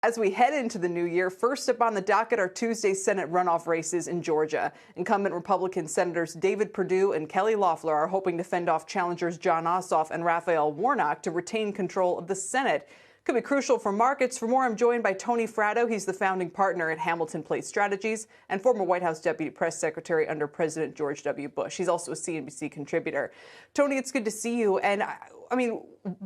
As we head into the new year, first up on the docket are Tuesday's Senate runoff races in Georgia. Incumbent Republican Senators David Perdue and Kelly Loeffler are hoping to fend off challengers Jon Ossoff and Raphael Warnock to retain control of the Senate. Could be crucial for markets. For more, I'm joined by Tony Fratto. He's the founding partner at Hamilton Place Strategies and former White House Deputy Press Secretary under President George W. Bush. He's also a CNBC contributor. Tony, it's good to see you. And I mean,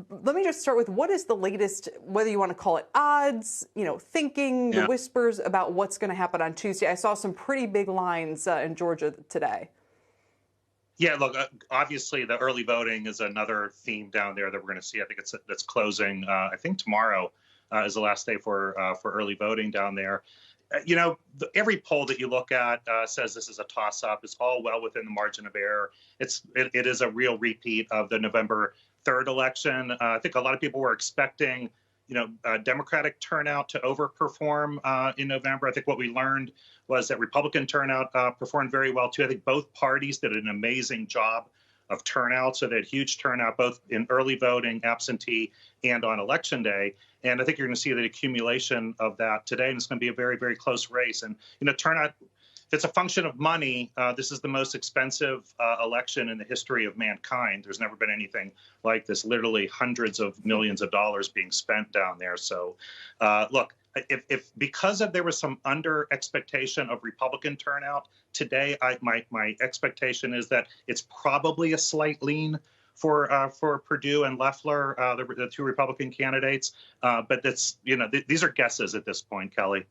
let me just start with what is the latest, whether you want to call it odds, thinking, the whispers about what's going to happen on Tuesday. I saw some pretty big lines in Georgia today. Yeah, look, obviously the early voting is another theme down there that we're going to see. I think that's closing. I think tomorrow is the last day for early voting down there. Every poll that you look at says this is a toss-up. It's all well within the margin of error. It is a real repeat of the November 3rd election. I think a lot of people were expecting Democratic turnout to overperform in November. I think what we learned was that Republican turnout performed very well, too. I think both parties did an amazing job of turnout. So they had huge turnout, both in early voting, absentee, and on Election Day. And I think you're going to see the accumulation of that today. And it's going to be a very, very close race. And, turnout, if it's a function of money, this is the most expensive election in the history of mankind. There's never been anything like this, literally hundreds of millions of dollars being spent down there. So, look, if because there was some under expectation of Republican turnout today, my expectation is that it's probably a slight lean for Perdue and Loeffler, the two Republican candidates. But that's these are guesses at this point, Kelly.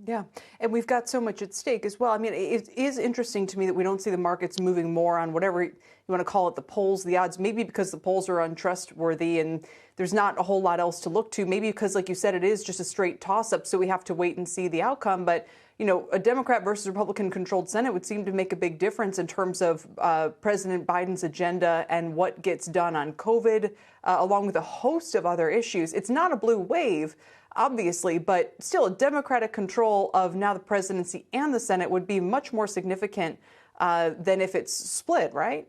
Yeah, and we've got so much at stake as well. I mean, it is interesting to me that we don't see the markets moving more on whatever you want to call it, the polls, the odds, maybe because the polls are untrustworthy and there's not a whole lot else to look to. Maybe because, like you said, it is just a straight toss-up, so we have to wait and see the outcome. But, a Democrat versus Republican-controlled Senate would seem to make a big difference in terms of President Biden's agenda and what gets done on COVID, along with a host of other issues. It's not a blue wave, obviously, but still a Democratic control of now the presidency and the Senate would be much more significant than if it's split, right?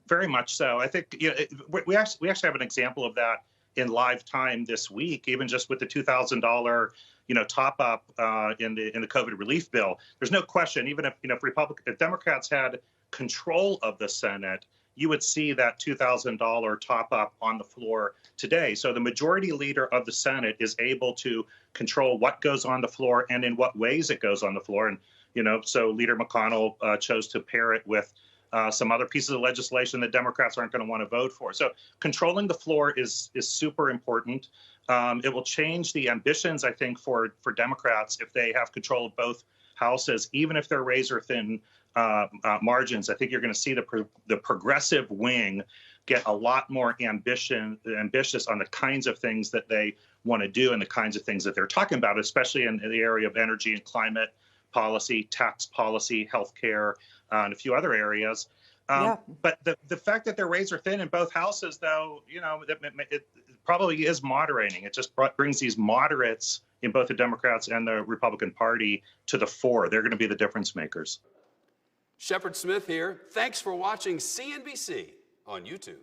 Very much so. I think we actually have an example of that in live time this week, even just with the $2,000 top up in the COVID relief bill. There's no question, even if Democrats had control of the Senate, you would see that $2,000 top up on the floor today. So the majority leader of the Senate is able to control what goes on the floor and in what ways it goes on the floor. And, so Leader McConnell chose to pair it with some other pieces of legislation that Democrats aren't going to want to vote for. So controlling the floor is super important. It will change the ambitions, I think, for Democrats if they have control of both houses, even if they're razor thin margins. I think you're going to see the progressive wing get a lot more ambitious on the kinds of things that they want to do and the kinds of things that they're talking about, especially in the area of energy and climate policy, tax policy, healthcare, and a few other areas. But the fact that they're razor thin in both houses, though, it probably is moderating. It just brings these moderates in both the Democrats and the Republican Party to the fore. They're going to be the difference makers. Shepard Smith here. Thanks for watching CNBC on YouTube.